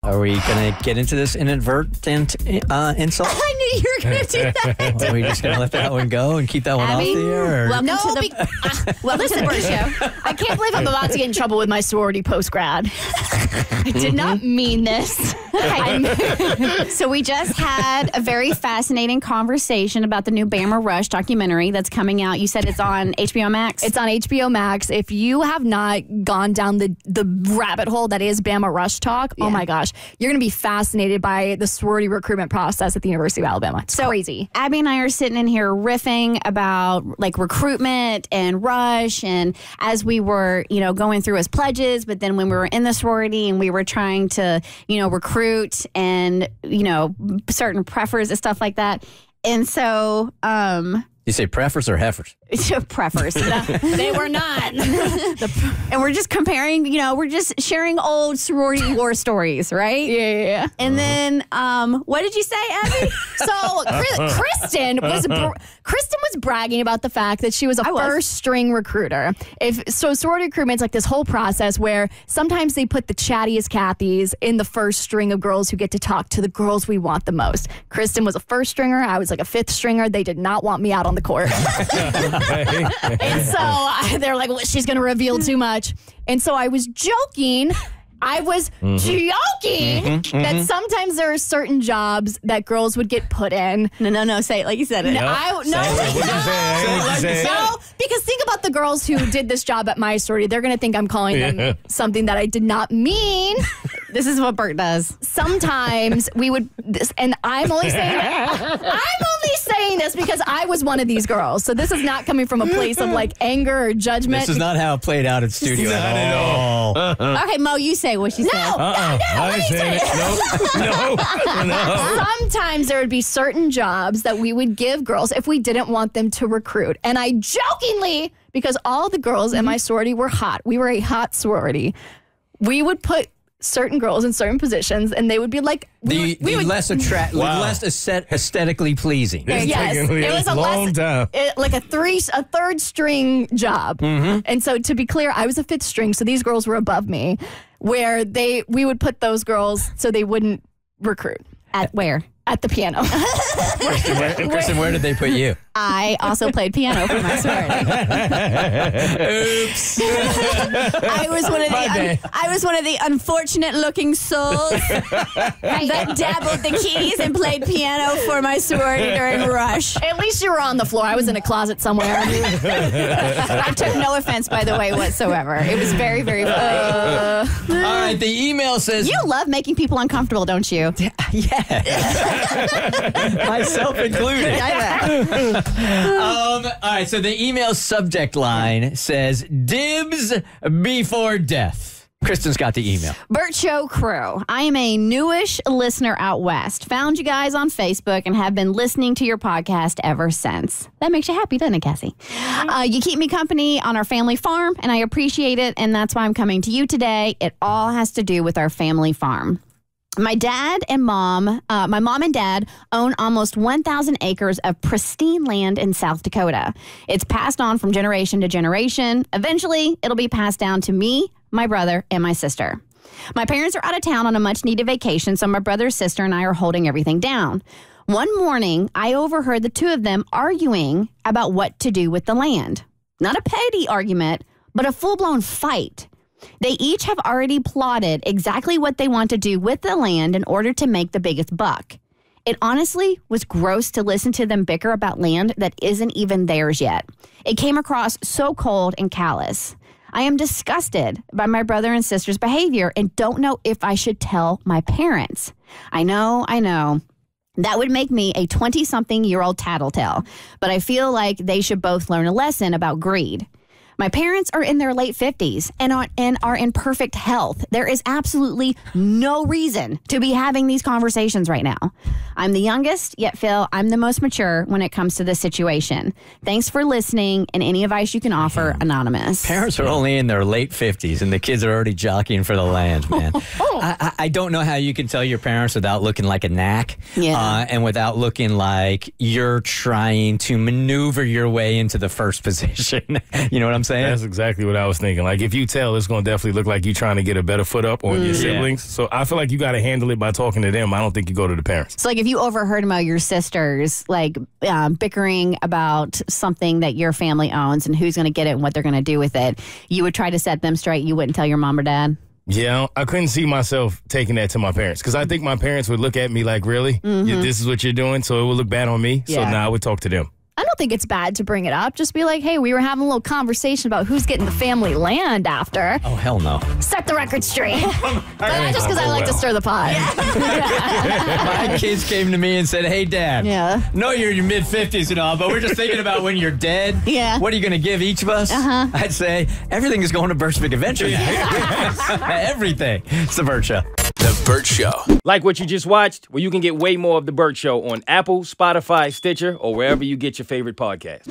Are we going to get into this inadvertent insult? I knew you were going to do that. Are we just going to let that one go and keep that one Abby, off the air? Or? Welcome to the Bert Show. I can't believe I'm about to get in trouble with my sorority post-grad. I did not mean this. So we just had a very fascinating conversation about the new Bama Rush documentary that's coming out. You said it's on HBO Max? It's on HBO Max. If you have not gone down the rabbit hole that is Bama Rush talk, oh my gosh, you're going to be fascinated by the sorority recruitment process at the University of Alabama. It's crazy. Abby and I are sitting in here riffing about like recruitment and Rush, and as we were, going through as pledges, but then when we were in the sorority and we were trying to, recruit and, certain prefers and stuff like that. And so, you say prefers or heifers? Prefers. They were not. And we're just comparing, we're just sharing old sorority war stories, right? Yeah. And then, what did you say, Abby? So Kristen was bragging about the fact that she was a first string recruiter. Sorority recruitment's like this whole process where sometimes they put the chattiest Cathys in the first string of girls who get to talk to the girls we want the most. Kristen was a first stringer. I was like a fifth stringer. They did not want me out on the court. And so they're like, well, she's going to reveal too much. And so I was joking. That sometimes there are certain jobs that girls would get put in. No, say it like you said it. No, because think about the girls who did this job at my sorority. They're going to think I'm calling them something that I did not mean. This is what Bert does. Sometimes we would, and I'm only saying this because I was one of these girls. So this is not coming from a place of like anger or judgment. This is not how it played out in studio at all. Okay, Mo, you say what she said. No. Sometimes there would be certain jobs that we would give girls if we didn't want them to recruit. And I jokingly, because all the girls in my sorority were hot. We were a hot sorority. We would put certain girls in certain positions, and they would be like less aesthetically pleasing. Yes, it was like a third string job. And so to be clear, I was a fifth string, so these girls were above me, where we would put those girls so they wouldn't recruit. At where? At the piano. Kristen, where did they put you? I also played piano for my sorority. Oops. I was one of the unfortunate looking souls that dabbled the keys and played piano for my sorority during Rush. At least you were on the floor. I was in a closet somewhere. I took no offense, by the way, whatsoever. It was very, very funny. All right, the email says... You love making people uncomfortable, don't you? Yeah. Myself included. All right, so the email subject line says, dibs before death. Kristen's got the email. Bert Show crew. I am a newish listener out west. Found you guys on Facebook and have been listening to your podcast ever since. That makes you happy, doesn't it, Cassie? You keep me company on our family farm, and I appreciate it, and that's why I'm coming to you today. It all has to do with our family farm. My mom and dad own almost 1,000 acres of pristine land in South Dakota. It's passed on from generation to generation. Eventually, it'll be passed down to me, my brother, and my sister. My parents are out of town on a much-needed vacation, so my brother, sister, and I are holding everything down. One morning, I overheard the two of them arguing about what to do with the land. Not a petty argument, but a full-blown fight. They each have already plotted exactly what they want to do with the land in order to make the biggest buck. It honestly was gross to listen to them bicker about land that isn't even theirs yet. It came across so cold and callous. I am disgusted by my brother and sister's behavior and don't know if I should tell my parents. I know. That would make me a 20-something-year-old tattletale, but I feel like they should both learn a lesson about greed. My parents are in their late 50s and are in perfect health. There is absolutely no reason to be having these conversations right now. I'm the youngest, yet feel I'm the most mature when it comes to this situation. Thanks for listening, and any advice you can offer, Anonymous. Parents are only in their late 50s, and the kids are already jockeying for the land, man. I don't know how you can tell your parents without looking like a knack, and without looking like you're trying to maneuver your way into the first position. You know what I'm saying? That's exactly what I was thinking. Like, if you tell, it's going to definitely look like you trying to get a better foot up on your siblings. So I feel like you got to handle it by talking to them. I don't think you go to the parents. So, like, if you overheard about your sisters, like, bickering about something that your family owns and who's going to get it and what they're going to do with it, you would try to set them straight. You wouldn't tell your mom or dad? Yeah, I couldn't see myself taking that to my parents because I think my parents would look at me like, really? This is what you're doing? So it would look bad on me? So now I would talk to them. I don't think it's bad to bring it up. Just be like, hey, we were having a little conversation about who's getting the family land after. Oh, hell no. Set the record straight. But just because I like to stir the pot. My kids came to me and said, hey, Dad, know you're in your mid-50s and all, but we're just thinking about when you're dead. Yeah. What are you going to give each of us? I'd say, everything is going to Bert's Big Adventure. Everything. It's The Bert Show. The Bert Show. Like what you just watched? Well, you can get way more of The Bert Show on Apple, Spotify, Stitcher, or wherever you get your favorite podcast.